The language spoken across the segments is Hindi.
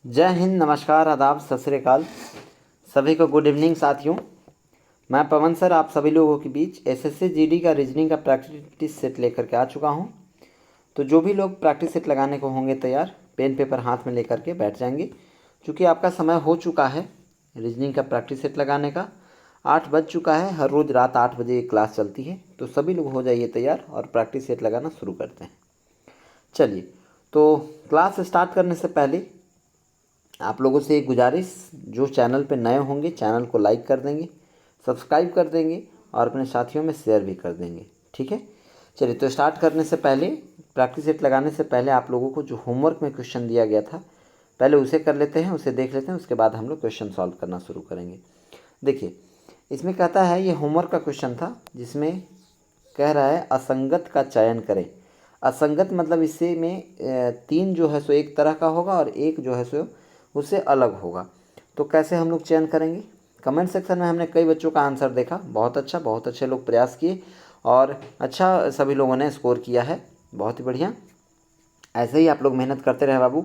जय हिंद, नमस्कार, आदाब, सत श्री अकाल। सभी को गुड इवनिंग साथियों। मैं पवन सर आप सभी लोगों के बीच एसएससी जीडी का रीजनिंग का प्रैक्टिस सेट लेकर के आ चुका हूं। तो जो भी लोग प्रैक्टिस सेट लगाने को होंगे तैयार, पेन पेपर हाथ में लेकर के बैठ जाएंगे, क्योंकि आपका समय हो चुका है रीजनिंग का प्रैक्टिस सेट लगाने का। 8 बज चुका है, हर रोज़ रात 8 बजे क्लास चलती है। तो सभी लोग हो जाइए तैयार और प्रैक्टिस सेट लगाना शुरू करते हैं। चलिए, तो क्लास स्टार्ट करने से पहले आप लोगों से एक गुजारिश, जो चैनल पे नए होंगे चैनल को लाइक कर देंगे, सब्सक्राइब कर देंगे और अपने साथियों में शेयर भी कर देंगे। ठीक है, चलिए। तो स्टार्ट करने से पहले, प्रैक्टिस सेट लगाने से पहले आप लोगों को जो होमवर्क में क्वेश्चन दिया गया था पहले उसे कर लेते हैं, उसे देख लेते हैं, उसके बाद हम लोग क्वेश्चन सॉल्व करना शुरू करेंगे। देखिए, इसमें कहता है, ये होमवर्क का क्वेश्चन था जिसमें कह रहा है असंगत का चयन करें। असंगत मतलब इससे में 3 जो है सो एक तरह का होगा और एक जो है सो उससे अलग होगा। तो कैसे हम लोग चयन करेंगे? कमेंट सेक्शन में हमने कई बच्चों का आंसर देखा, बहुत अच्छा, बहुत अच्छे लोग प्रयास किए और अच्छा सभी लोगों ने स्कोर किया है, बहुत ही बढ़िया। ऐसे ही आप लोग मेहनत करते रहे बाबू।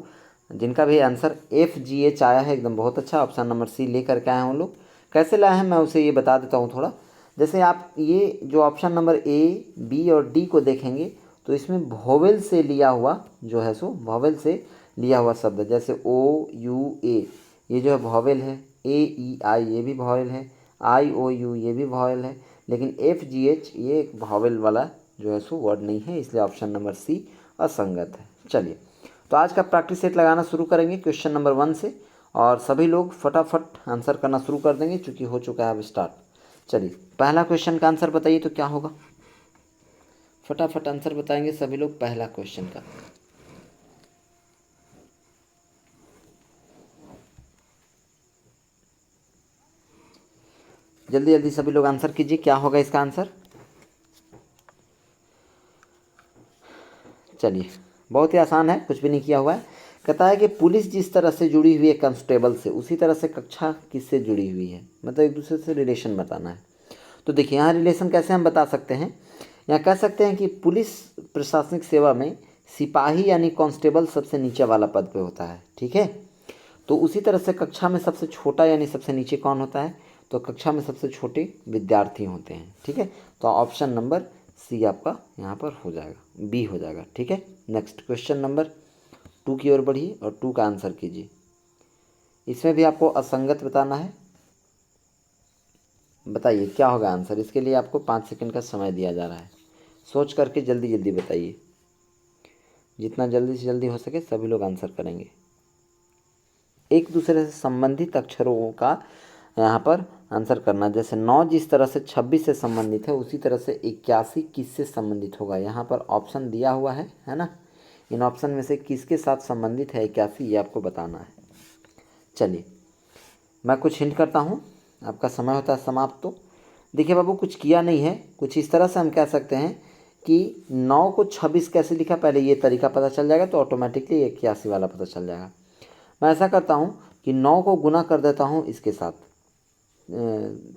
जिनका भी आंसर FGH आया है एकदम बहुत अच्छा, ऑप्शन नंबर C लेकर के आए हैं वो लोग। कैसे लाए हैं मैं उसे ये बता देता हूँ थोड़ा। जैसे आप ये जो ऑप्शन नंबर A, B और D को देखेंगे तो इसमें वोवेल से लिया हुआ जो है सो वोवेल से लिया हुआ शब्द, जैसे OUA ये जो है वोवेल है, AEI ये भी वोवेल है, IOU ये भी वोवेल है, लेकिन FGH ये एक वोवेल वाला जो है सो वर्ड नहीं है, इसलिए ऑप्शन नंबर C असंगत है। चलिए, तो आज का प्रैक्टिस सेट लगाना शुरू करेंगे क्वेश्चन नंबर 1 से और सभी लोग फटाफट आंसर करना शुरू कर देंगे क्योंकि हो चुका है अब स्टार्ट। चलिए, पहला क्वेश्चन का आंसर बताइए तो क्या होगा? फटाफट आंसर बताएंगे सभी लोग पहला क्वेश्चन का। जल्दी जल्दी सभी लोग आंसर कीजिए, क्या होगा इसका आंसर? चलिए, बहुत ही आसान है, कुछ भी नहीं किया हुआ है। कहता है कि पुलिस जिस तरह से जुड़ी हुई है कांस्टेबल से, उसी तरह से कक्षा किससे जुड़ी हुई है, मतलब एक दूसरे से रिलेशन बताना है। तो देखिए, यहाँ रिलेशन कैसे हम बता सकते हैं। यहाँ कह सकते हैं कि पुलिस प्रशासनिक सेवा में सिपाही यानी कांस्टेबल सबसे नीचे वाला पद पे होता है। ठीक है, तो उसी तरह से कक्षा में सबसे छोटा यानी सबसे नीचे कौन होता है? तो कक्षा में सबसे छोटे विद्यार्थी होते हैं। ठीक है, तो ऑप्शन नंबर C आपका यहाँ पर हो जाएगा, B हो जाएगा। ठीक है, नेक्स्ट क्वेश्चन नंबर 2 की ओर बढ़िए और 2 का आंसर कीजिए। इसमें भी आपको असंगत बताना है। बताइए क्या होगा आंसर। इसके लिए आपको 5 सेकंड का समय दिया जा रहा है, सोच करके जल्दी जल्दी बताइए। जितना जल्दी से जल्दी हो सके सभी लोग आंसर करेंगे। एक दूसरे से संबंधित अक्षरों का यहाँ पर आंसर करना। जैसे 9 जिस तरह से 26 से संबंधित है, उसी तरह से 81 किससे संबंधित होगा? यहाँ पर ऑप्शन दिया हुआ है ना। इन ऑप्शन में से किसके साथ संबंधित है 81, ये आपको बताना है। चलिए, मैं कुछ हिंट करता हूँ, आपका समय होता है समाप्त। तो देखिए बाबू, कुछ किया नहीं है, कुछ इस तरह से हम कह सकते हैं कि 9 को 26 कैसे लिखा, पहले ये तरीका पता चल जाएगा तो ऑटोमेटिकली 81 वाला पता चल जाएगा। मैं ऐसा करता हूँ कि 9 को गुना कर देता हूँ इसके साथ,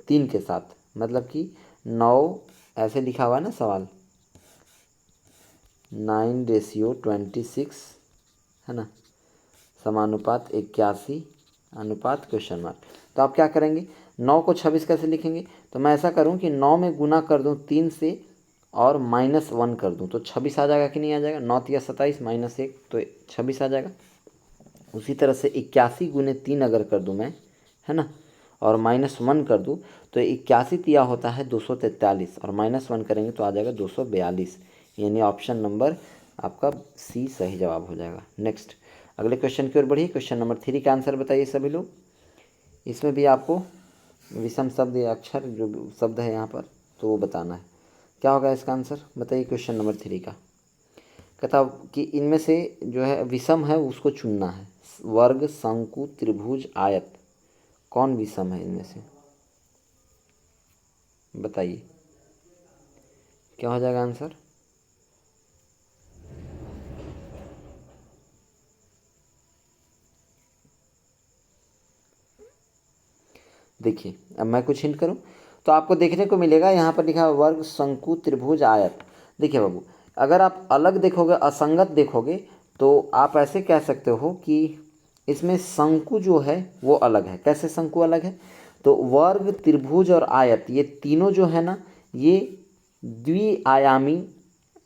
3 के साथ, मतलब कि 9 ऐसे लिखा हुआ है ना सवाल, 9/26 है ना, समानुपात 81 अनुपात क्वेश्चन मार्क। तो आप क्या करेंगे, 9 को 26 कैसे लिखेंगे? तो मैं ऐसा करूं कि 9 में गुना कर दूं 3 से और -1 कर दूं तो 26 आ जाएगा कि नहीं आ जाएगा? 9 या 27 -1 तो 26 आ जाएगा। उसी तरह से 81 गुने 3 अगर कर दूं मैं, है ना, और -1 कर दूं तो 81 तिया होता है 243 और -1 करेंगे तो आ जाएगा 242, यानी ऑप्शन नंबर आपका C सही जवाब हो जाएगा। नेक्स्ट, अगले क्वेश्चन की ओर बढ़िए। क्वेश्चन नंबर 3 का आंसर बताइए सभी लोग। इसमें भी आपको विषम शब्द या अक्षर जो शब्द है यहाँ पर तो वो बताना है। क्या होगा इसका आंसर बताइए क्वेश्चन नंबर 3 का। कहता कि इनमें से जो है विषम है उसको चुनना है। वर्ग, शंकु, त्रिभुज, आयत, कौन विषम है इनमें से? बताइए क्या हो जाएगा आंसर। देखिए, अब मैं कुछ हिंट करूं तो आपको देखने को मिलेगा यहाँ पर लिखा है वर्ग, शंकु, त्रिभुज, आयत। देखिए बाबू, अगर आप अलग देखोगे, असंगत देखोगे, तो आप ऐसे कह सकते हो कि इसमें शंकु जो है वो अलग है। कैसे शंकु अलग है? तो वर्ग, त्रिभुज और आयत ये तीनों जो है ना, ये द्विआयामी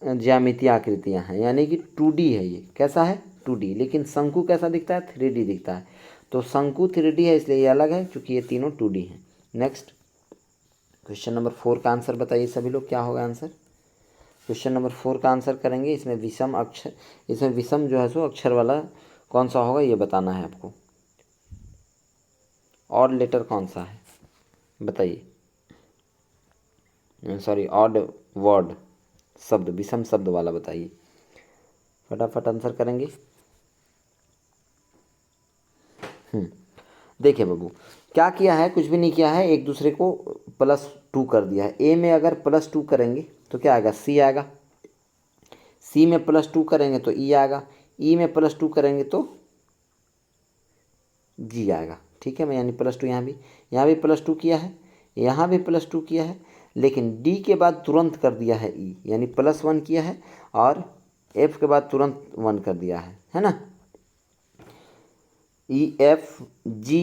ज्यामितीय आकृतियां हैं, यानी कि 2D है। ये कैसा है? 2D। लेकिन शंकु कैसा दिखता है? 3D दिखता है। तो शंकु 3D है, इसलिए ये अलग है, क्योंकि ये तीनों 2D हैं। नेक्स्ट क्वेश्चन नंबर 4 का आंसर बताइए सभी लोग, क्या होगा आंसर? क्वेश्चन नंबर 4 का आंसर करेंगे। इसमें विषम जो है सो अक्षर वाला कौन सा होगा ये बताना है आपको। ऑड लेटर कौन सा है बताइए? सॉरी, ऑड वर्ड शब्द, विषम शब्द वाला बताइए। फटाफट आंसर करेंगे। देखिए बाबू, क्या किया है? कुछ भी नहीं किया है, एक दूसरे को +2 कर दिया है। ए में अगर +2 करेंगे तो क्या आएगा? सी आएगा। सी में +2 करेंगे तो ई आएगा। ई में +2 करेंगे तो जी आएगा। ठीक है, मैं यानी +2 यहाँ भी +2 किया है, यहाँ भी +2 किया है, लेकिन डी के बाद तुरंत कर दिया है ई, यानी +1 किया है, और एफ के बाद तुरंत 1 कर दिया है ना। EFGHI,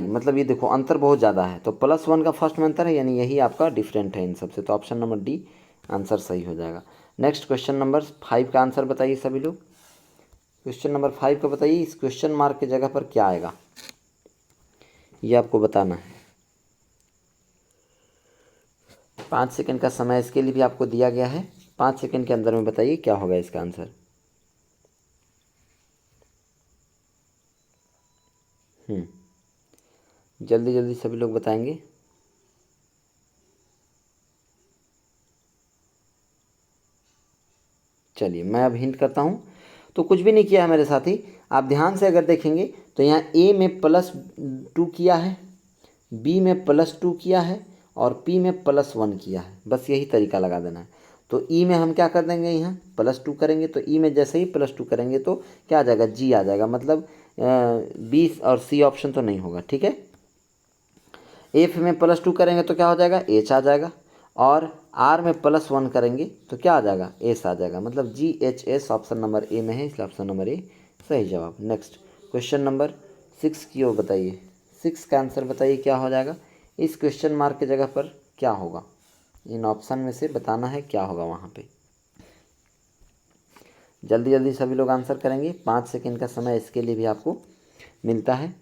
मतलब ये देखो अंतर बहुत ज़्यादा है, तो +1 का फर्स्ट में अंतर है, यानी यही आपका डिफरेंट है इन सबसे। तो ऑप्शन नंबर डी आंसर सही हो जाएगा। नेक्स्ट क्वेश्चन नंबर 5 का आंसर बताइए सभी लोग। क्वेश्चन नंबर 5 का बताइए, इस क्वेश्चन मार्क की जगह पर क्या आएगा ये आपको बताना है। 5 सेकंड का समय इसके लिए भी आपको दिया गया है। 5 सेकंड के अंदर में बताइए क्या होगा इसका आंसर। जल्दी जल्दी सभी लोग बताएंगे। चलिए मैं अब हिंट करता हूँ। तो कुछ भी नहीं किया है मेरे साथी, आप ध्यान से अगर देखेंगे तो यहाँ ए में +2 किया है, बी में +2 किया है, और पी में +1 किया है। बस यही तरीका लगा देना है। तो ई में हम क्या कर देंगे? यहाँ +2 करेंगे, तो ई में जैसे ही +2 करेंगे तो क्या आ जाएगा? जी आ जाएगा। मतलब बी और सी ऑप्शन तो नहीं होगा। ठीक है। एफ में +2 करेंगे तो क्या हो जाएगा? एच आ जाएगा। और आर में +1 करेंगे तो क्या आ जाएगा? एस आ जाएगा। मतलब GHS ऑप्शन नंबर ए में है, इसलिए ऑप्शन नंबर ए सही जवाब। नेक्स्ट क्वेश्चन नंबर 6 की ओर बताइए। 6 का आंसर बताइए क्या हो जाएगा। इस क्वेश्चन मार्क की जगह पर क्या होगा? इन ऑप्शन में से बताना है क्या होगा वहाँ पे। जल्दी जल्दी सभी लोग आंसर करेंगे। 5 सेकेंड का समय इसके लिए भी आपको मिलता है।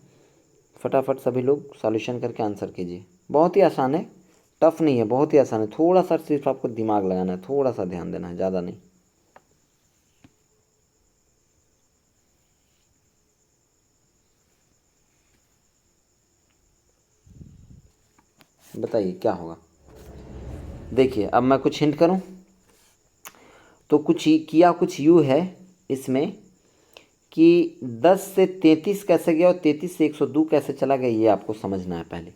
फटाफट सभी लोग सॉल्यूशन करके आंसर कीजिए। बहुत ही आसान है, टफ नहीं है, बहुत ही आसान है। थोड़ा सा सिर्फ आपको दिमाग लगाना है, थोड़ा सा ध्यान देना है, ज़्यादा नहीं। बताइए क्या होगा। देखिए अब मैं कुछ हिंट करूं तो कुछ यू है इसमें कि 10 से 33 कैसे गया और 33 से 102 कैसे चला गया, ये आपको समझना है पहले।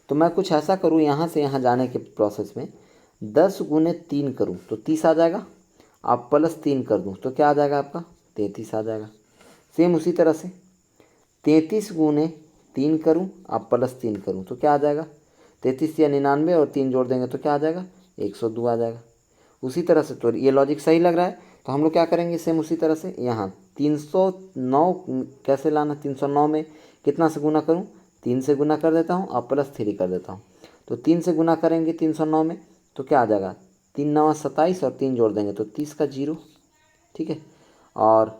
तो मैं कुछ ऐसा करूं, यहाँ से यहाँ जाने के प्रोसेस में 10 गुने 3 करूं तो 30 आ जाएगा। आप +3 कर दूं तो क्या आ जाएगा आपका? 33 आ जाएगा। सेम उसी तरह से 33 गुने 3 करूं, आप +3 करूं तो क्या आ जाएगा? 33 या 99, और 3 जोड़ देंगे तो क्या आ जाएगा? 102 आ जाएगा। उसी तरह से तो ये लॉजिक सही लग रहा है, तो हम लोग क्या करेंगे? सेम उसी तरह से यहाँ 309 कैसे लाना? 309 में कितना से गुना करूँ? 3 से गुना कर देता हूँ और +3 कर देता हूँ। तो 3 से गुना करेंगे 309 में तो क्या आ जाएगा? 3 9 27, और 3 जोड़ देंगे तो 30 का 0। ठीक है। और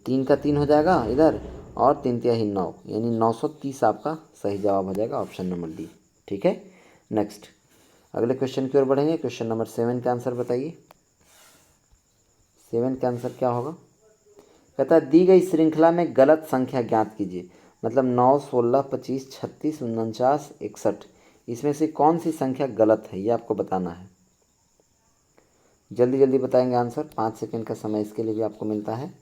3 का 3 हो जाएगा इधर, और 3 तिहाई 9, यानी 930 आपका सही जवाब हो जाएगा, ऑप्शन नंबर डी। ठीक है। नेक्स्ट अगले क्वेश्चन की ओर बढ़ेंगे। क्वेश्चन नंबर 7 का आंसर बताइए। 7 का आंसर क्या होगा? कहता है दी गई श्रृंखला में गलत संख्या ज्ञात कीजिए। मतलब 9, 16, 25, 36, 49, 61, इसमें से कौन सी संख्या गलत है ये आपको बताना है। जल्दी जल्दी बताएंगे आंसर। 5 सेकंड का समय इसके लिए भी आपको मिलता है।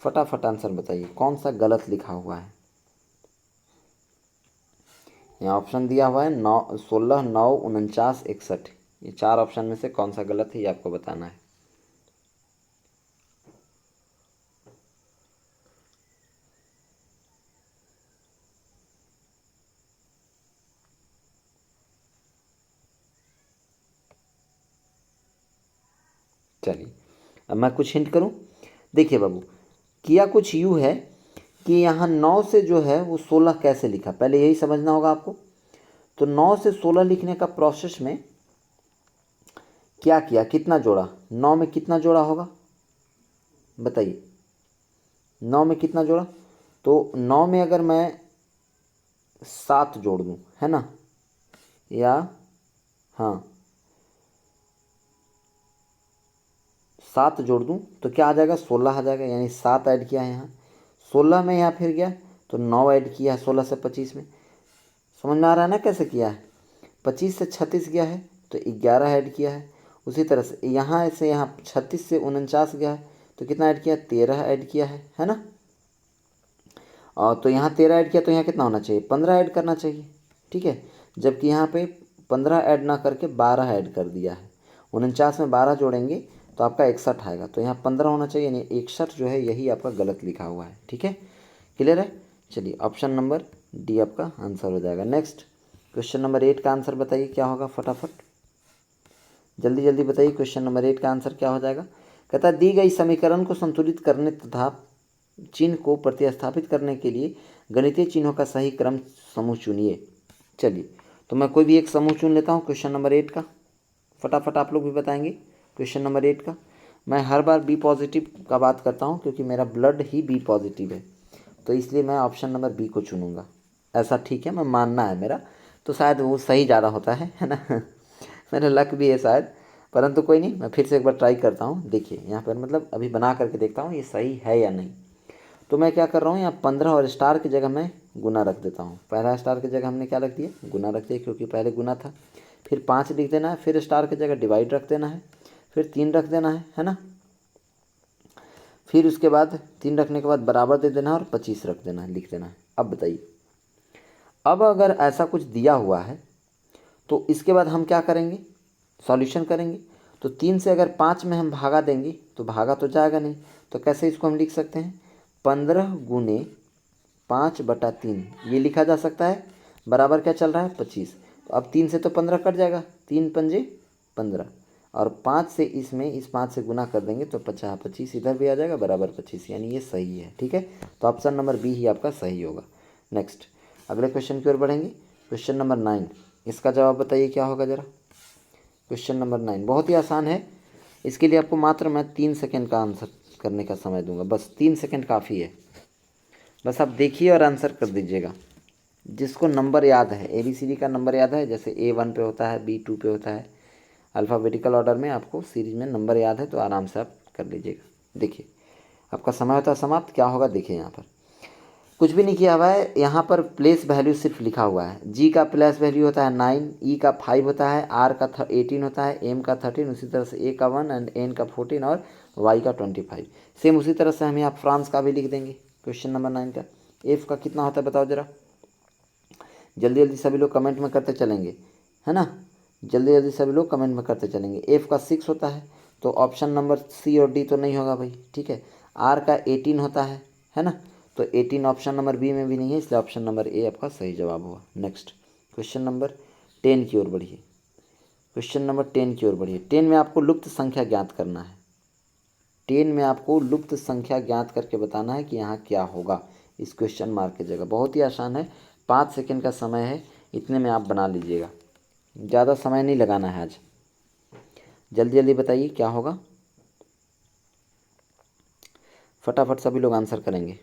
फटाफट आंसर बताइए कौन सा गलत लिखा हुआ है। यहाँ ऑप्शन दिया हुआ है 9, 16, 9, 49, 61। ये 4 ऑप्शन में से कौन सा गलत है ये आपको बताना है। चलिए अब मैं कुछ हिंट करूं। देखिए बाबू, किया कुछ यूँ है कि यहाँ 9 से जो है वो 16 कैसे लिखा, पहले यही समझना होगा आपको। तो 9 से 16 लिखने का प्रोसेस में क्या किया, कितना जोड़ा, 9 में कितना जोड़ा होगा बताइए, 9 में कितना जोड़ा। तो 9 में अगर मैं 7 जोड़ दूँ, है ना, या हाँ 7 जोड़ दूँ तो क्या आ जाएगा, 16 आ जाएगा। यानी 7 ऐड किया है यहाँ, 16 में यहाँ फिर गया तो 9 ऐड किया है 16 से 25 में। समझ में आ रहा है ना कैसे किया है। 25 से 36 गया है तो 11 ऐड किया है। उसी तरह से यहाँ 36 से 49 गया है तो कितना ऐड किया, 13 ऐड किया है ना। और तो यहाँ 13 ऐड किया तो यहाँ कितना होना चाहिए, 15 ऐड करना चाहिए, ठीक है। जबकि यहाँ पे 15 ऐड ना करके 12 ऐड कर दिया है। 49 में 12 जोड़ेंगे तो आपका 61 आएगा, तो यहाँ 15 होना चाहिए, यानी 61 जो है यही आपका गलत लिखा हुआ है, ठीक है। क्लियर है। चलिए ऑप्शन नंबर डी आपका आंसर हो जाएगा। नेक्स्ट क्वेश्चन नंबर 8 का आंसर बताइए क्या होगा, फटाफट जल्दी जल्दी बताइए। क्वेश्चन नंबर 8 का आंसर क्या हो जाएगा। कहता है दी गई समीकरण को संतुलित करने तथा चिन्ह को प्रतिस्थापित करने के लिए गणितीय चिन्हों का सही क्रम समूह चुनिए। चलिए तो मैं कोई भी एक समूह चुन लेता हूँ क्वेश्चन नंबर 8 का, फटाफट आप लोग भी बताएंगे। क्वेश्चन नंबर 8 का मैं हर बार बी पॉजिटिव का बात करता हूँ क्योंकि मेरा ब्लड ही बी पॉजिटिव है, तो इसलिए मैं ऑप्शन नंबर बी को चुनूँगा। ऐसा ठीक है, मैं मानना है मेरा, तो शायद वो सही ज़्यादा होता है ना मेरा लक भी है शायद, परंतु कोई नहीं, मैं फिर से एक बार ट्राई करता हूँ। देखिए यहाँ पर मतलब अभी बना करके देखता हूँ ये सही है या नहीं। तो मैं क्या कर रहा हूँ, यहाँ 15 और स्टार की जगह मैं गुना रख देता हूँ। पहला स्टार की जगह हमने क्या रख दिया, गुना रख दिया, क्योंकि पहले गुना था। फिर 5 लिख देना है, फिर स्टार की जगह डिवाइड रख देना है, फिर 3 रख देना है ना। फिर उसके बाद 3 रखने के बाद बराबर दे देना है और 25 रख देना है, लिख देना है। अब बताइए, अब अगर ऐसा कुछ दिया हुआ है तो इसके बाद हम क्या करेंगे, सॉल्यूशन करेंगे। तो 3 से अगर 5 में हम भागा देंगे तो भागा तो जाएगा नहीं, तो कैसे इसको हम लिख सकते हैं, 15 गुने 5/3 ये लिखा जा सकता है। बराबर क्या चल रहा है, 25। तो अब 3 से तो 15 कट जाएगा, 3 पंजे 15, और 5 से इस 5 से गुना कर देंगे तो 25 इधर भी आ जाएगा, बराबर 25, यानी ये सही है, ठीक है। तो ऑप्शन नंबर बी ही आपका सही होगा। नेक्स्ट अगले क्वेश्चन की ओर बढ़ेंगे। क्वेश्चन नंबर 9, इसका जवाब बताइए क्या होगा ज़रा। क्वेश्चन नंबर 9 बहुत ही आसान है, इसके लिए आपको मात्र मैं 3 सेकेंड का आंसर करने का समय दूंगा, बस 3 सेकेंड काफ़ी है। बस आप देखिए और आंसर कर दीजिएगा। जिसको नंबर याद है, ABCD का नंबर याद है, जैसे A1 पे होता है, B2 पे होता है, अल्फ़ाबेटिकल ऑर्डर में आपको सीरीज में नंबर याद है, तो आराम से आप कर लीजिएगा। देखिए आपका समय होता है समाप्त, क्या होगा देखिए, यहाँ पर कुछ भी नहीं किया हुआ है, यहाँ पर प्लेस वैल्यू सिर्फ लिखा हुआ है। जी का प्लेस वैल्यू होता है 9, ई का 5 होता है, आर का 18 होता है, एम का 13, उसी तरह से ए का 1 एंड एन का 14 और वाई का 25। सेम उसी तरह से हम यहाँ फ्रांस का भी लिख देंगे। क्वेश्चन नंबर 9 का एफ का कितना होता है बताओ ज़रा, जल्दी जल्दी सभी लोग कमेंट में करते चलेंगे, है ना, जल्दी जल्दी सभी लोग कमेंट में करते चलेंगे। एफ का 6 होता है, तो ऑप्शन नंबर सी और डी तो नहीं होगा भाई, ठीक है। आर का 18 होता है ना, तो 18 ऑप्शन नंबर बी में भी नहीं है, इसलिए ऑप्शन नंबर ए आपका सही जवाब हुआ। नेक्स्ट क्वेश्चन नंबर 10 की ओर बढ़िए। क्वेश्चन नंबर 10 की ओर बढ़िए। 10 में आपको लुप्त संख्या ज्ञात करना है। 10 में आपको लुप्त संख्या ज्ञात करके बताना है कि यहाँ क्या होगा इस क्वेश्चन मार्क की जगह। बहुत ही आसान है, 5 सेकेंड का समय है, इतने में आप बना लीजिएगा, ज़्यादा समय नहीं लगाना है आज। जल्दी जल्दी बताइए क्या होगा, फटाफट सभी लोग आंसर करेंगे।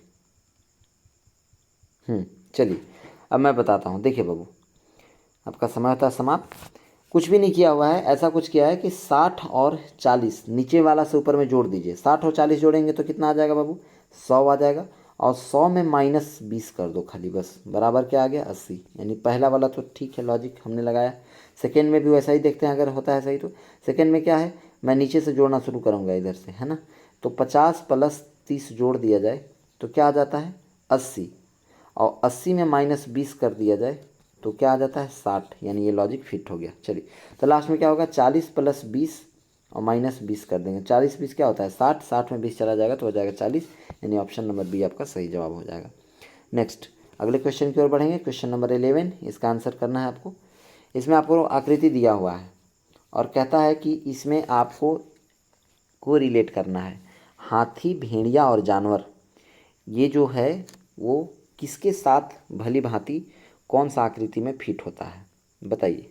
चलिए अब मैं बताता हूँ। देखिए बाबू, आपका समय होता है समाप्त। कुछ भी नहीं किया हुआ है, ऐसा कुछ किया है कि 60 और 40 नीचे वाला से ऊपर में जोड़ दीजिए। 60 और 40 जोड़ेंगे तो कितना आ जाएगा बाबू, 100 आ जाएगा। और 100 में -20 कर दो खाली, बस बराबर क्या आ गया, 80। यानी पहला वाला तो ठीक है, लॉजिक हमने लगाया। सेकेंड में भी वैसा ही देखते हैं, अगर होता है सही तो। सेकेंड में क्या है, मैं नीचे से जोड़ना शुरू करूँगा इधर से, है ना। तो 50 + 30 जोड़ दिया जाए तो क्या आ जाता है, 80। और 80 में -20 कर दिया जाए तो क्या आ जाता है, 60। यानी ये लॉजिक फिट हो गया। चलिए तो लास्ट में क्या होगा, 40 + 20 और -20 कर देंगे। 40 20 क्या होता है, 60, 60 में 20 चला जाएगा तो हो जाएगा 40। यानी ऑप्शन नंबर बी आपका सही जवाब हो जाएगा। नेक्स्ट अगले क्वेश्चन की ओर बढ़ेंगे। क्वेश्चन नंबर 11, इसका आंसर करना है आपको। इसमें आपको आकृति दिया हुआ है और कहता है कि इसमें आपको को रिलेट करना है। हाथी, भेड़िया और जानवर, ये जो है वो किसके साथ भली भांति कौन सा आकृति में फिट होता है, बताइए।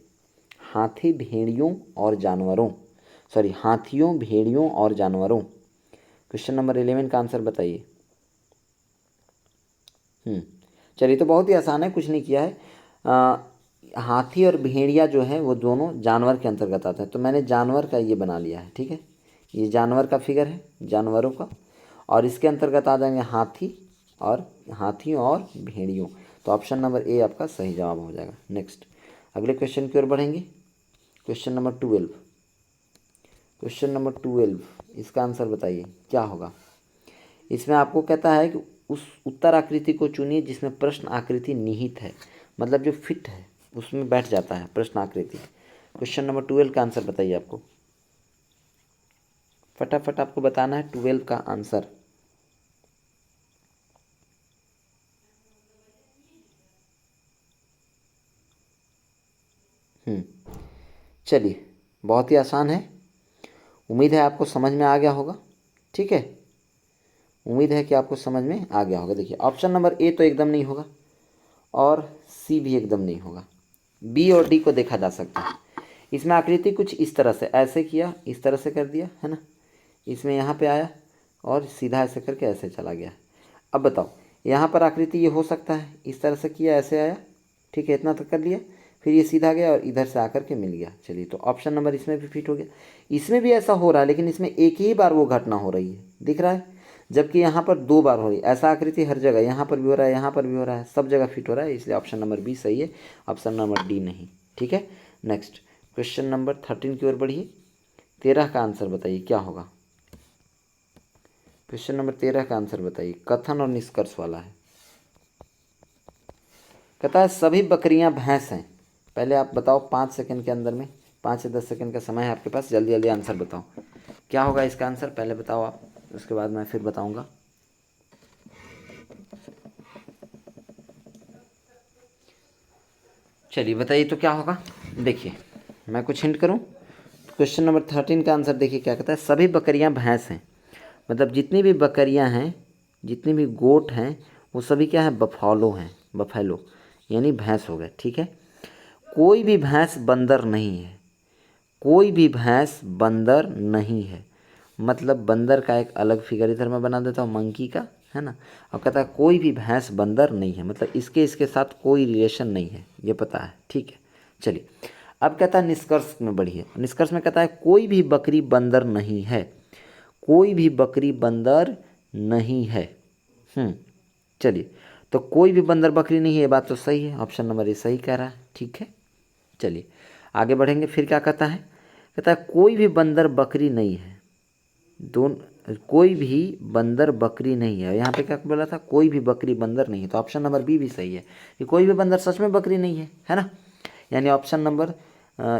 हाथी भेड़ियों और जानवरों, सॉरी हाथियों भेड़ियों और जानवरों। क्वेश्चन नंबर 11 का आंसर बताइए। चलिए, तो बहुत ही आसान है, कुछ नहीं किया है। हाथी और भेड़िया जो है वो दोनों जानवर के अंतर्गत आते हैं, तो मैंने जानवर का ये बना लिया है, ठीक है। ये जानवर का फिगर है, जानवरों का, और इसके अंतर्गत आ जाएंगे हाथियों और भेड़ियों। तो ऑप्शन नंबर ए आपका सही जवाब हो जाएगा। नेक्स्ट, अगले क्वेश्चन की ओर बढ़ेंगे। Question number 12। क्वेश्चन नंबर 12, इसका आंसर बताइए क्या होगा। इसमें आपको कहता है कि उस उत्तर आकृति को चुनिए जिसमें प्रश्न आकृति निहित है, मतलब जो फिट है उसमें बैठ जाता है प्रश्न आकृति। क्वेश्चन नंबर 12 का आंसर बताइए। आपको फटाफट आपको बताना है 12 का आंसर। चलिए, बहुत ही आसान है, उम्मीद है आपको समझ में आ गया होगा, ठीक है। उम्मीद है कि आपको समझ में आ गया होगा। देखिए, ऑप्शन नंबर ए तो एकदम नहीं होगा और सी भी एकदम नहीं होगा, बी और डी को देखा जा सकता है। इसमें आकृति कुछ इस तरह से, ऐसे किया, इस तरह से कर दिया है ना, इसमें यहाँ पे आया और सीधा ऐसे करके ऐसे चला गया। अब बताओ, यहाँ पर आकृति ये हो सकता है, इस तरह से किया, ऐसे आया, ठीक है, इतना तक कर लिया, फिर ये सीधा गया और इधर से आकर के मिल गया। चलिए, तो ऑप्शन नंबर इसमें भी फिट हो गया। इसमें भी ऐसा हो रहा है, लेकिन इसमें एक ही बार वो घटना हो रही है, दिख रहा है, जबकि यहाँ पर 2 बार हो रही है। ऐसा आकृति हर जगह, यहाँ पर भी हो रहा है, यहाँ पर भी हो रहा है, सब जगह फिट हो रहा है, इसलिए ऑप्शन नंबर बी सही है, ऑप्शन नंबर डी नहीं, ठीक है। नेक्स्ट, क्वेश्चन नंबर 13 की ओर बढ़िए। 13 का आंसर बताइए क्या होगा। क्वेश्चन नंबर 13 का आंसर बताइए, कथन और निष्कर्ष वाला है। कहता है सभी बकरियां भैंस हैं। पहले आप बताओ 5 सेकंड के अंदर में, 5 से 10 सेकंड का समय है आपके पास, जल्दी जल्दी आंसर बताओ क्या होगा इसका आंसर। पहले बताओ आप, उसके बाद मैं फिर बताऊंगा। चलिए बताइए तो क्या होगा। देखिए, मैं कुछ हिंट करूं। क्वेश्चन नंबर 13 का आंसर देखिए क्या कहता है, सभी बकरियां भैंस हैं। मतलब जितनी भी बकरियां हैं, जितनी भी गोट हैं, वो सभी क्या है, बफालो हैं, बफेलो यानी भैंस हो गए, ठीक है। कोई भी भैंस बंदर नहीं है, कोई भी भैंस बंदर नहीं है। मतलब बंदर का एक अलग फिगर इधर मैं बना देता हूँ, मंकी का, है ना। और कहता है कोई भी भैंस बंदर नहीं है, मतलब इसके साथ कोई रिलेशन नहीं है, ये पता है, ठीक है। चलिए, अब कहता है निष्कर्ष में बढ़िए। निष्कर्ष में कहता है कोई भी बकरी बंदर नहीं है, कोई भी बकरी बंदर नहीं है। चलिए, तो कोई भी बंदर बकरी नहीं है, ये बात तो सही है, ऑप्शन नंबर ए सही कह रहा है, ठीक है। चलिए आगे बढ़ेंगे, फिर क्या कहता है, कहता है कोई भी बंदर बकरी नहीं है, कोई भी बंदर बकरी नहीं है। यहाँ पे क्या बोला था, कोई भी बकरी बंदर नहीं है, तो ऑप्शन नंबर बी भी सही है कि कोई भी बंदर सच में बकरी नहीं है ना। यानी ऑप्शन नंबर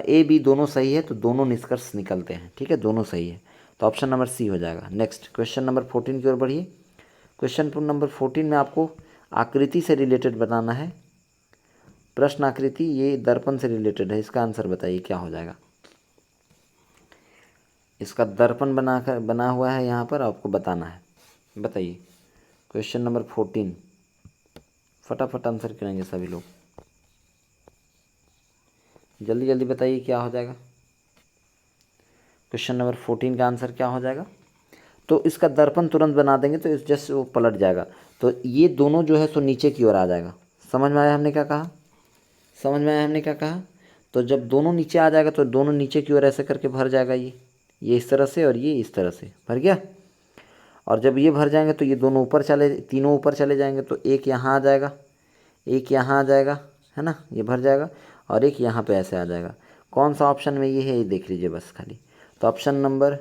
ए बी दोनों सही है, तो दोनों निष्कर्ष निकलते हैं, ठीक है, दोनों सही है, तो ऑप्शन नंबर सी हो जाएगा। नेक्स्ट, क्वेश्चन नंबर 14 की ओर बढ़िए। क्वेश्चन नंबर 14 में आपको आकृति से रिलेटेड बताना है, प्रश्न आकृति, ये दर्पण से रिलेटेड है, इसका आंसर बताइए क्या हो जाएगा। इसका दर्पण बना हुआ है यहाँ पर, आपको बताना है, बताइए। क्वेश्चन नंबर 14, फटाफट आंसर करेंगे सभी लोग, जल्दी जल्दी बताइए क्या हो जाएगा। क्वेश्चन नंबर 14 का आंसर क्या हो जाएगा। तो इसका दर्पण तुरंत बना देंगे तो इस जस्ट वो पलट जाएगा, तो ये दोनों जो है सो नीचे की ओर आ जाएगा। समझ में आया हमने क्या कहा, समझ में आया हमने क्या कहा। तो जब दोनों नीचे आ जाएगा तो दोनों नीचे की ओर ऐसे करके भर जाएगा, ये इस तरह से और ये इस तरह से भर गया। और जब ये भर जाएंगे तो ये दोनों ऊपर तीनों ऊपर चले जाएंगे, तो एक यहाँ आ जाएगा, एक यहाँ आ जाएगा, है ना, ये भर जाएगा, और एक यहाँ पे ऐसे आ जाएगा। कौन सा ऑप्शन में ये है, ये देख लीजिए बस खाली। तो ऑप्शन नंबर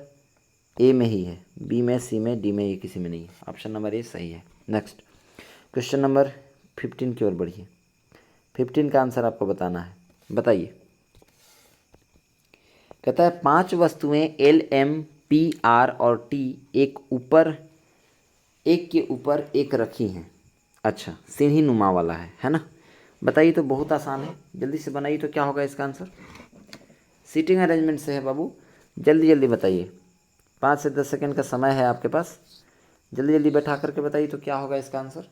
ए में ही है, बी में, सी में, डी में, ये किसी में नहीं है, ऑप्शन नंबर ए सही है। नेक्स्ट, क्वेश्चन नंबर 15 की ओर बढ़िए। 15 का आंसर आपको बताना है, बताइए। कहता है 5 वस्तुएं एल, एम, पी, आर और टी एक के ऊपर एक रखी हैं। अच्छा, सीढ़ी नुमा वाला है ना। बताइए, तो बहुत आसान है, जल्दी से बनाइए तो क्या होगा इसका आंसर। सीटिंग अरेंजमेंट से है बाबू, जल्दी जल्दी बताइए, 5 से 10 सेकंड का समय है आपके पास, जल्दी जल्दी बैठा करके बताइए तो क्या होगा इसका आंसर।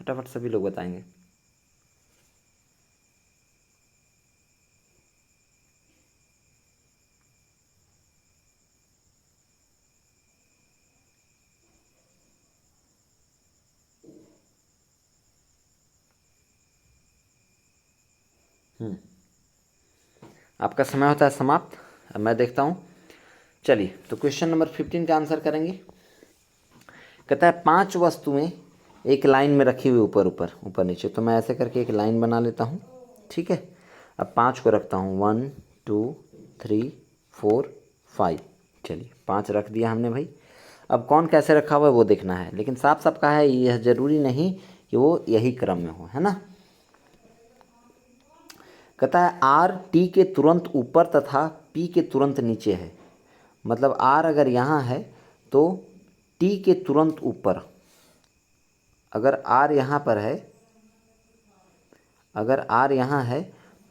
फटाफट सभी लोग बताएंगे। आपका समय होता है समाप्त। अब मैं देखता हूँ। चलिए, तो क्वेश्चन नंबर 15 का आंसर करेंगे। कहता है 5 वस्तुएं एक लाइन में रखी हुई ऊपर ऊपर ऊपर नीचे। तो मैं ऐसे करके एक लाइन बना लेता हूँ, ठीक है। अब 5 को रखता हूँ, 1 2 3 4 5। चलिए 5 रख दिया हमने भाई। अब कौन कैसे रखा हुआ है वो देखना है, लेकिन साफ साफ कहा है यह ज़रूरी नहीं कि वो यही क्रम में हो, है ना। कहता है आर टी के तुरंत ऊपर तथा पी के तुरंत नीचे है। मतलब आर अगर यहाँ है तो टी के तुरंत ऊपर, अगर आर यहाँ पर है, अगर आर यहाँ है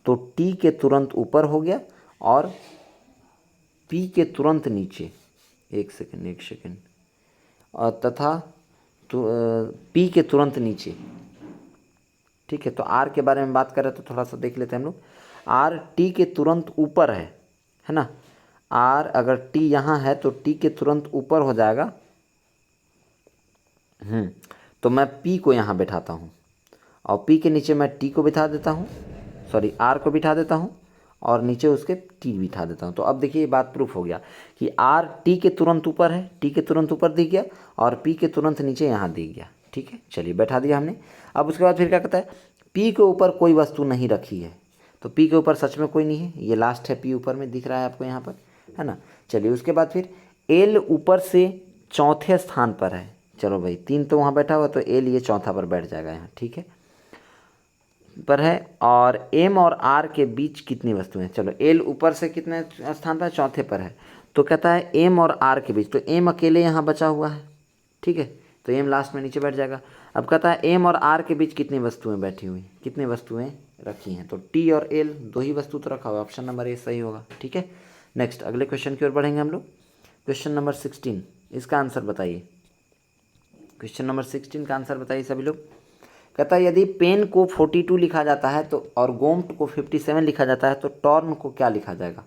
तो टी के तुरंत ऊपर हो गया और पी के तुरंत नीचे। एक सेकंड और तथा तो पी के तुरंत नीचे, ठीक है। तो आर के बारे में बात करें तो थोड़ा सा देख लेते हैं हम लोग। आर टी के तुरंत ऊपर है ना। आर अगर टी यहाँ है तो टी के तुरंत ऊपर हो जाएगा। तो मैं पी को यहाँ बैठाता हूँ और पी के नीचे मैं टी को बिठा देता हूँ, सॉरी आर को बिठा देता हूँ और नीचे उसके टी बिठा देता हूँ। तो अब देखिए ये बात प्रूफ हो गया कि आर टी के तुरंत ऊपर है, टी के तुरंत ऊपर दिख गया और पी के तुरंत नीचे यहाँ दिख गया, ठीक है। चलिए बैठा दिया हमने। अब उसके बाद फिर क्या कहता है, पी के ऊपर कोई वस्तु नहीं रखी है। तो पी के ऊपर सच में कोई नहीं है, ये लास्ट है पी ऊपर में दिख रहा है आपको यहाँ पर, है ना। चलिए उसके बाद फिर एल ऊपर से चौथे स्थान पर है। चलो भाई 3 तो वहाँ बैठा हुआ, तो एल ये चौथा पर बैठ जाएगा यहाँ, ठीक है पर है। और एम और आर के बीच कितनी वस्तुएं हैं। चलो एल ऊपर से कितने स्थान पर, चौथे पर है। तो कहता है एम और आर के बीच, तो एम अकेले यहाँ बचा हुआ है, ठीक है। तो एम लास्ट में नीचे बैठ जाएगा। अब कहता है एम और आर के बीच कितनी वस्तुएं बैठी हुई, कितनी वस्तुएं रखी हैं। तो टी और एल 2 ही वस्तु तो रखा हुआ है। ऑप्शन नंबर ए सही होगा, ठीक है। नेक्स्ट अगले क्वेश्चन की ओर बढ़ेंगे हम लोग। क्वेश्चन नंबर 16, इसका आंसर बताइए। क्वेश्चन नंबर 16 का आंसर बताइए सभी लोग। कहता है यदि पेन को 42 लिखा जाता है तो और गोम्ट को 57 लिखा जाता है तो टॉर्न को क्या लिखा जाएगा।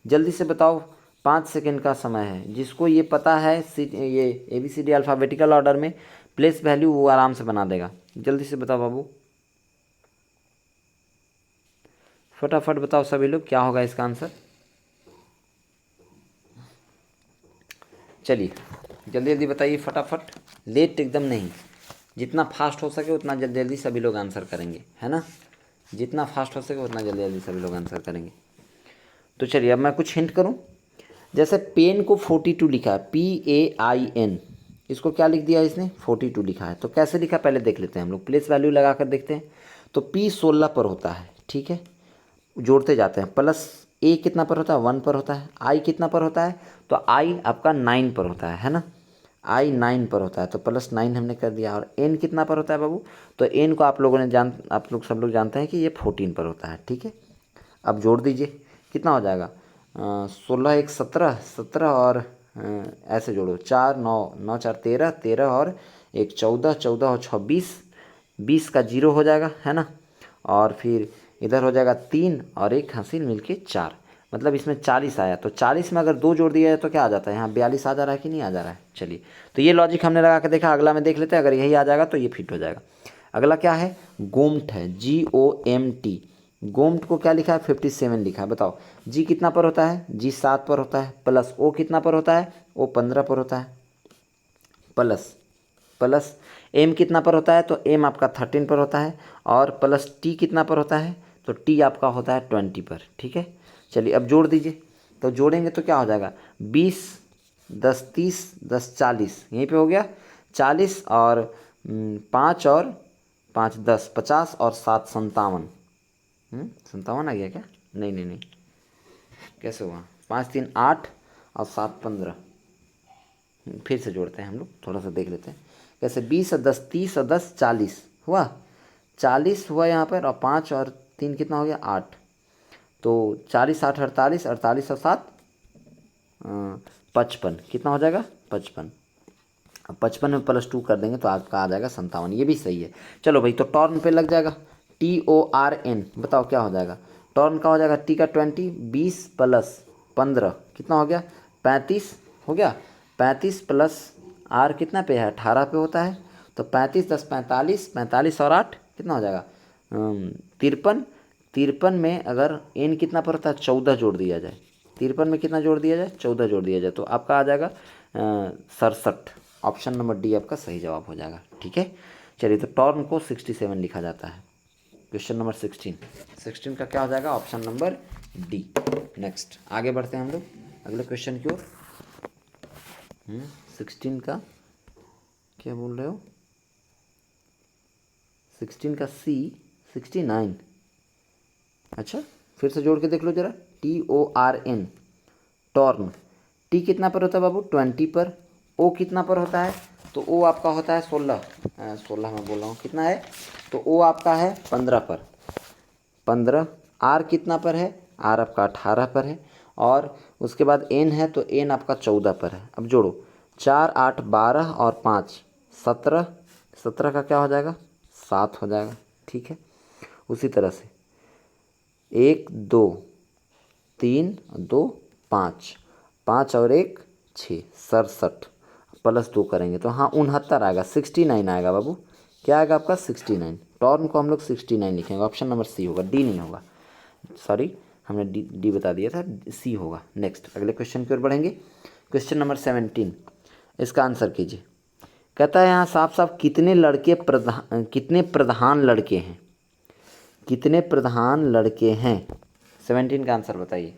जल्दी से बताओ, 5 सेकंड का समय है। जिसको ये पता है ये ABCD अल्फ़ाबेटिकल ऑर्डर में प्लेस वैल्यू वो आराम से बना देगा। जल्दी से बताओ बाबू, फटाफट बताओ सभी लोग क्या होगा इसका आंसर। चलिए जल्दी जल्दी बताइए फटाफट, लेट एकदम नहीं। जितना फास्ट हो सके उतना जल्दी जल्दी सभी लोग आंसर करेंगे, है ना। जितना फास्ट हो सके उतना जल्दी जल्दी सभी लोग आंसर करेंगे। तो चलिए अब मैं कुछ हिंट करूं। जैसे पेन को 42 लिखा है, PAIN, इसको क्या लिख दिया इसने, 42 लिखा है। तो कैसे लिखा पहले देख लेते हैं हम लोग, प्लेस वैल्यू लगा कर देखते हैं। तो P 16 पर होता है, ठीक है। जोड़ते जाते हैं, प्लस A कितना पर होता है, 1 पर होता है। I कितना पर होता है, तो I आपका 9 पर होता है ना। I 9 पर होता है तो प्लस 9 हमने कर दिया। और N कितना पर होता है बाबू, तो N को आप लोगों ने आप लोग सब लोग जानते हैं कि ये 14 पर होता है, ठीक है। अब जोड़ दीजिए, कितना हो जाएगा, 16 1 17, 17 और ऐसे जोड़ो, 4 9 9 4 13, 13 और 1 14, 14 और 6 20, 20 का 0 हो जाएगा, है ना। और फिर इधर हो जाएगा 3 और 1 हासिल मिलके 4, मतलब इसमें 40 आया। तो 40 में अगर 2 जोड़ दिया जाए तो क्या आ जाता है, यहाँ 42 आ जा रहा है कि नहीं आ जा रहा है। चलिए तो ये लॉजिक हमने लगा के देखा। अगला में देख लेते हैं, अगर यही आ जाएगा तो ये फिट हो जाएगा। अगला क्या है, गोम्ट है, GOMT। गोम्ट को क्या लिखा है, 57 लिखा है। बताओ जी कितना पर होता है, जी 7 पर होता है। प्लस ओ कितना पर होता है, ओ 15 पर होता है। प्लस प्लस एम कितना पर होता है, तो एम आपका 13 पर होता है। और प्लस टी कितना पर होता है, तो टी आपका होता है 20 पर, ठीक है। चलिए अब जोड़ दीजिए। तो जोड़ेंगे तो क्या हो जाएगा, 20 10 30 10 40, यहीं पे हो गया 40 और 5 और 5 10 50 और 7 57। 57 आ गया क्या, नहीं नहीं नहीं, कैसे हुआ, 5 3 8 और 7 15। फिर से जोड़ते हैं हम लोग, थोड़ा सा देख लेते हैं कैसे। 20 और 10 30 और 10 40 हुआ, 40 हुआ यहाँ पर। और 5 और 3 कितना हो गया, 8। तो 40 8 48, 48 और 7 55, कितना हो जाएगा 55। अब 55 में +2 कर देंगे तो आपका आ जाएगा 57। ये भी सही है। चलो भाई, तो टॉर्न पे लग जाएगा, TORN। बताओ क्या हो जाएगा, टॉर्न का हो जाएगा टी का 20, 20 + 15 कितना हो गया, 35 हो गया। 35 प्लस आर कितना पे है, 18 पे होता है। तो 35 × 10 = 45, 45 और 8 कितना हो जाएगा, 53। 53 में अगर एन कितना पर होता है, 14 जोड़ दिया जाए। 53 में कितना जोड़ दिया जाए, 14 जोड़ दिया जाए, तो आपका आ जाएगा 67। ऑप्शन नंबर डी आपका सही जवाब हो जाएगा। ठीक है, चलिए, तो टॉर्न को 67 लिखा जाता है। क्वेश्चन नंबर 16 का क्या हो जाएगा, ऑप्शन नंबर डी। नेक्स्ट आगे बढ़ते हैं हम लोग अगले क्वेश्चन की ओर। 16 का क्या बोल रहे हो, 16 का सी 69। अच्छा, फिर से जोड़ के देख लो जरा, TORN, टॉर्न। टी कितना पर होता है बाबू, 20 पर। ओ कितना पर होता है, तो ओ आपका होता है 16, 16 में बोल रहा हूँ, कितना है, तो ओ आपका है 15 पर, 15। आर कितना पर है, आर आपका 18 पर है। और उसके बाद एन है, तो एन आपका 14 पर है। अब जोड़ो, 4 8 12 और 5 17, 17 का क्या हो जाएगा, 7 हो जाएगा। ठीक है, उसी तरह से 1 2 3 2 5, 5 और 1 6, 67 +2 करेंगे तो हाँ 69 आएगा, 69 आएगा बाबू। क्या आएगा आपका, 69। टॉर्न को हम लोग 69 लिखेंगे, ऑप्शन नंबर सी होगा, डी नहीं होगा। सॉरी, हमने डी बता दिया था, सी होगा। नेक्स्ट अगले क्वेश्चन की ओर बढ़ेंगे। क्वेश्चन नंबर 17, इसका आंसर कीजिए। कहता है यहाँ साफ साफ कितने प्रधान लड़के हैं, कितने प्रधान लड़के हैं। 17 का आंसर बताइए,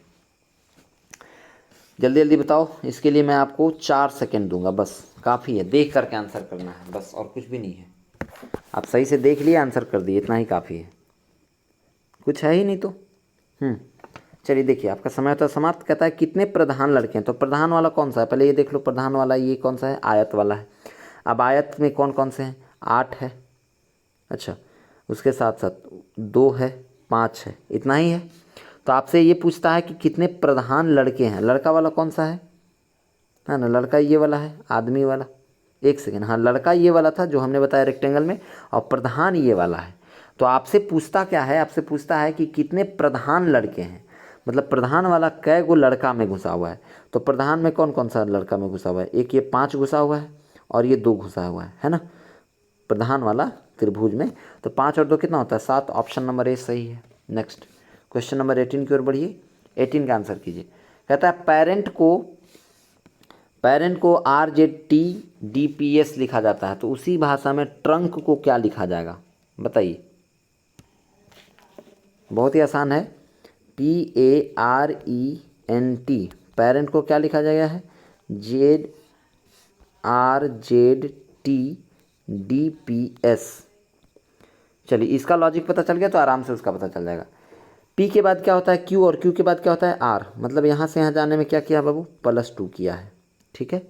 जल्दी जल्दी बताओ। इसके लिए मैं आपको 4 सेकेंड दूंगा, बस काफ़ी है, देख करके आंसर करना है बस, और कुछ भी नहीं है। आप सही से देख लिए, आंसर कर दिए, इतना ही काफ़ी है, कुछ है ही नहीं तो। चलिए देखिए, आपका समय तो समाप्त। कहता है कितने प्रधान लड़के हैं, तो प्रधान वाला कौन सा है, पहले ये देख लो, प्रधान वाला ये कौन सा है, आयत वाला है। अब आयत में कौन कौन से हैं, 8 है। अच्छा, उसके साथ साथ 2 है, 5 है, इतना ही है। तो आपसे ये पूछता है कि कितने प्रधान लड़के हैं, लड़का वाला कौन सा है ना, लड़का ये वाला है, आदमी वाला। एक सेकेंड, हाँ लड़का ये वाला था जो हमने बताया रेक्टेंगल में, और प्रधान ये वाला है। तो आपसे पूछता क्या है, आपसे पूछता है कि कितने प्रधान लड़के हैं, मतलब प्रधान वाला कै गो लड़का में घुसा हुआ है। तो प्रधान में कौन कौन सा लड़का में घुसा हुआ है, एक ये 5 घुसा हुआ है, और ये 2 घुसा हुआ है ना, प्रधान वाला त्रिभुज में। तो 5 और 2 कितना होता है, 7। ऑप्शन नंबर ए सही है। नेक्स्ट क्वेश्चन नंबर 18 की ओर बढ़िए, 18 का आंसर कीजिए। कहता है पेरेंट को RZTDPS लिखा जाता है, तो उसी भाषा में ट्रंक को क्या लिखा जाएगा, बताइए। बहुत ही आसान है, PARENT, पेरेंट को क्या लिखा जाएगा है, ZRZTDPS। चलिए, इसका लॉजिक पता चल गया तो आराम से उसका पता चल जाएगा। P के बाद क्या होता है Q, और Q के बाद क्या होता है R, मतलब यहाँ से यहाँ जाने में क्या किया बाबू, +2 किया है। ठीक है,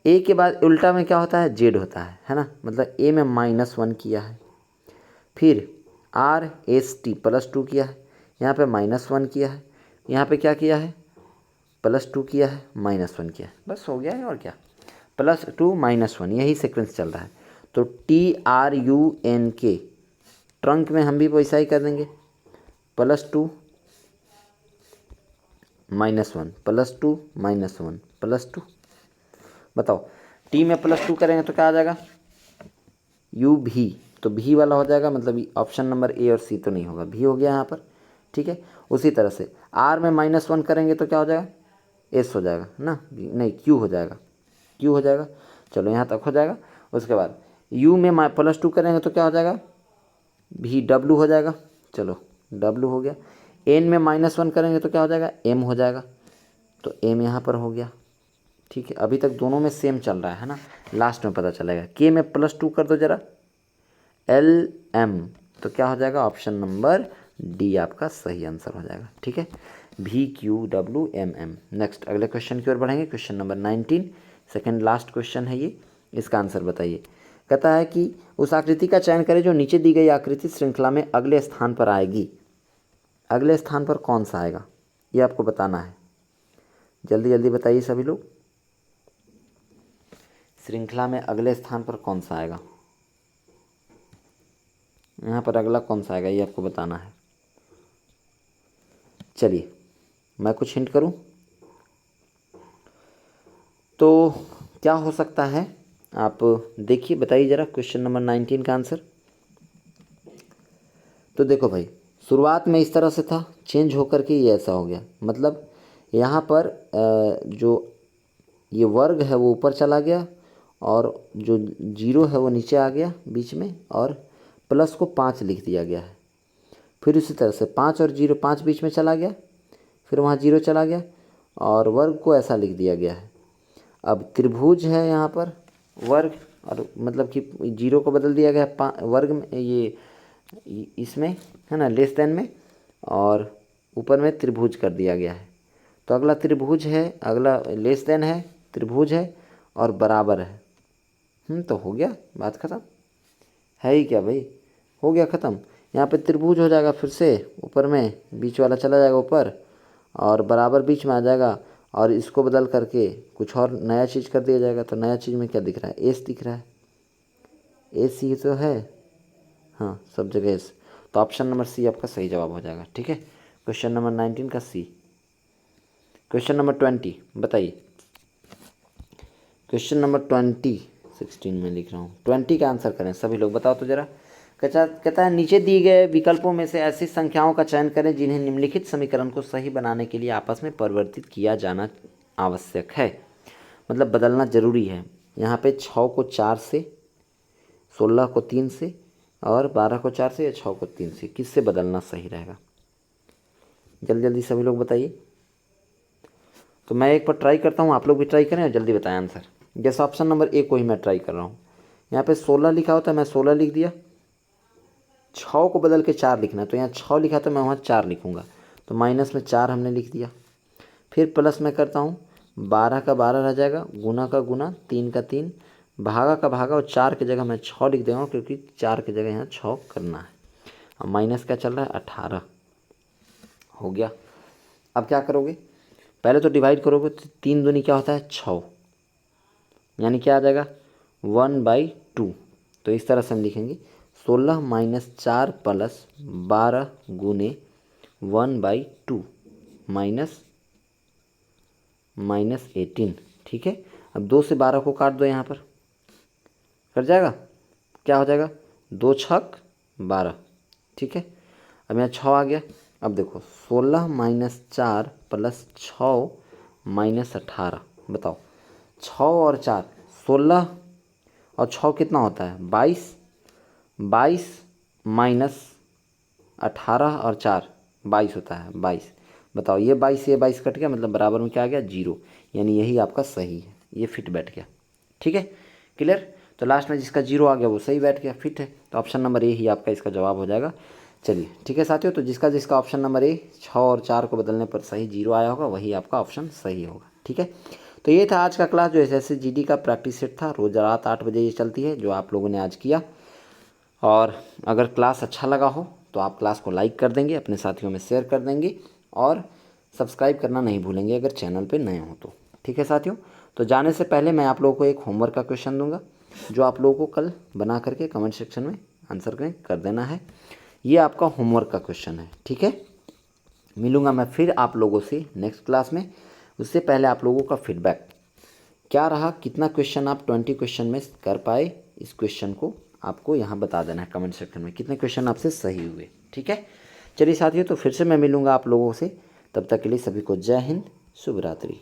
A के बाद उल्टा में क्या होता है, Z होता है ना, मतलब A में -1 किया है। फिर RST +2 किया है, यहाँ पे -1 किया है, यहाँ पे क्या किया है, +2 किया है, -1 किया है, बस हो गया है। और क्या, +2 -1, यही सीक्वेंस चल रहा है। तो TRUNK, ट्रंक में हम भी वैसा ही कर देंगे, +2 -1 +2 -1 +2। बताओ, टी में +2 करेंगे तो क्या आ जाएगा, UV, तो भी वाला हो जाएगा, मतलब ऑप्शन नंबर ए और सी तो नहीं होगा, भी हो गया यहाँ पर। ठीक है, उसी तरह से R में -1 करेंगे तो क्या हो जाएगा, S हो जाएगा ना, नहीं Q हो जाएगा, Q हो जाएगा। चलो यहाँ तक हो जाएगा। उसके बाद U में +2 करेंगे तो क्या हो जाएगा, VW हो जाएगा। चलो W हो गया। N में -1 करेंगे तो क्या हो जाएगा, M हो जाएगा, तो M यहाँ पर हो गया। ठीक है, अभी तक दोनों में सेम चल रहा है ना, लास्ट में पता चलेगा। K में +2 कर दो जरा, LM, तो क्या हो जाएगा, ऑप्शन नंबर डी आपका सही आंसर हो जाएगा। ठीक है, VQWMM। नेक्स्ट अगले क्वेश्चन की ओर बढ़ेंगे, question number 19, second last question है ये, इसका आंसर बताइए। कहता है कि उस आकृति का चयन करें जो नीचे दी गई आकृति श्रृंखला में अगले स्थान पर आएगी। अगले स्थान पर कौन सा आएगा, ये आपको बताना है, जल्दी जल्दी बताइए सभी लोग। श्रृंखला में अगले स्थान पर कौन सा आएगा? यहाँ पर अगला कौन सा आएगा ये आपको बताना है। चलिए मैं कुछ हिंट करूँ तो क्या हो सकता है, आप देखिए बताइए ज़रा क्वेश्चन नंबर 19 का आंसर। तो देखो भाई, शुरुआत में इस तरह से था, चेंज होकर के ये ऐसा हो गया। मतलब यहाँ पर जो ये वर्ग है वो ऊपर चला गया और जो जीरो है वो नीचे आ गया बीच में, और प्लस को 5 लिख दिया गया है। फिर उसी तरह से 5 और 0, 5 बीच में चला गया, फिर वहाँ 0 चला गया और वर्ग को ऐसा लिख दिया गया है। अब त्रिभुज है यहाँ पर वर्ग, और मतलब कि 0 को बदल दिया गया वर्ग में, ये इसमें है ना, लेस देन में, और ऊपर में त्रिभुज कर दिया गया है। तो अगला त्रिभुज है, अगला लेस देन है, त्रिभुज है और बराबर है। तो हो गया, बात ख़त्म है ही क्या भाई, हो गया ख़त्म। यहाँ पे त्रिभुज हो जाएगा, फिर से ऊपर में बीच वाला चला जाएगा ऊपर और बराबर बीच में आ जाएगा, और इसको बदल करके कुछ और नया चीज़ कर दिया जाएगा। तो नया चीज़ में क्या दिख रहा है? एस दिख रहा है, एस ही तो है, हाँ सब जगह एस। तो ऑप्शन नंबर सी आपका सही जवाब हो जाएगा। ठीक है, क्वेश्चन नंबर 19 का सी। क्वेश्चन नंबर 20 बताइए। क्वेश्चन नंबर 16 में लिख रहा हूँ, 20 का आंसर करें सभी लोग। बताओ तो जरा। कहता है नीचे दिए गए विकल्पों में से ऐसी संख्याओं का चयन करें जिन्हें निम्नलिखित समीकरण को सही बनाने के लिए आपस में परिवर्तित किया जाना आवश्यक है, मतलब बदलना ज़रूरी है। यहाँ पे 6 को 4 से, 16 को 3 से और 12 को 4 से या 6 को 3 से, किससे बदलना सही रहेगा? जल्दी जल्दी सभी लोग बताइए। तो मैं एक बार ट्राई करता हूँ, आप लोग भी ट्राई करें और जल्दी बताएं आंसर। जैसे ऑप्शन नंबर ए को ही मैं ट्राई कर रहा हूँ। यहाँ पे 16 लिखा होता है, मैं 16 लिख दिया। 6 को बदल के 4 लिखना है, तो यहाँ 6 लिखा तो मैं वहाँ 4 लिखूँगा, तो माइनस में 4 हमने लिख दिया। फिर प्लस में करता हूँ, 12 का 12 रह जाएगा, गुना का गुना, 3 का 3, भागा का भागा, और 4 की जगह मैं 6 लिख देगा क्योंकि 4 की जगह यहाँ 6 करना है। अब माइनस क्या चल रहा है? 18 हो गया। अब क्या करोगे? पहले तो डिवाइड करोगे, तो 3 दूनी क्या होता है? 6, यानी क्या आ जाएगा? 1/2। तो इस तरह से हम लिखेंगे 16 माइनस 4 प्लस 12 गुने 1/2 माइनस 18। ठीक है, अब 2 से 12 को काट दो, यहाँ पर कट जाएगा, क्या हो जाएगा? 2 छक 12। ठीक है, अब यहाँ 6 आ गया। अब देखो 16 माइनस 4 प्लस 6 माइनस 18, बताओ 6 और 4, 16 और 6 कितना होता है? 22। 22 माइनस 18 और 4 22 होता है, 22। बताओ ये 22 से ये 22 कट गया, मतलब बराबर में क्या आ गया? 0। यानी यही आपका सही है, ये फिट बैठ गया। ठीक है, क्लियर। तो लास्ट में जिसका 0 आ गया वो सही बैठ गया, फिट है। तो ऑप्शन नंबर ए ही आपका इसका जवाब हो जाएगा। चलिए ठीक है साथियों, तो जिसका जिसका ऑप्शन नंबर ए 6 और 4 को बदलने पर सही 0 आया होगा वही आपका ऑप्शन सही होगा। ठीक है, तो ये था आज का क्लास जो SSC GD का प्रैक्टिस सेट था। रोज़ रात 8 बजे ये चलती है, जो आप लोगों ने आज किया। और अगर क्लास अच्छा लगा हो तो आप क्लास को लाइक कर देंगे, अपने साथियों में शेयर कर देंगे और सब्सक्राइब करना नहीं भूलेंगे अगर चैनल पे नए हो तो। ठीक है साथियों, तो जाने से पहले मैं आप लोगों को एक होमवर्क का क्वेश्चन दूंगा, जो आप लोगों को कल बना करके कमेंट सेक्शन में आंसर कर देना है। ये आपका होमवर्क का क्वेश्चन है। ठीक है, मिलूँगा मैं फिर आप लोगों से नेक्स्ट क्लास में। उससे पहले आप लोगों का फीडबैक क्या रहा, कितना क्वेश्चन आप 20 क्वेश्चन में कर पाए, इस क्वेश्चन को आपको यहाँ बता देना है कमेंट सेक्शन में, कितने क्वेश्चन आपसे सही हुए। ठीक है, चलिए साथियों, तो फिर से मैं मिलूँगा आप लोगों से। तब तक के लिए सभी को जय हिंद, शुभ रात्रि।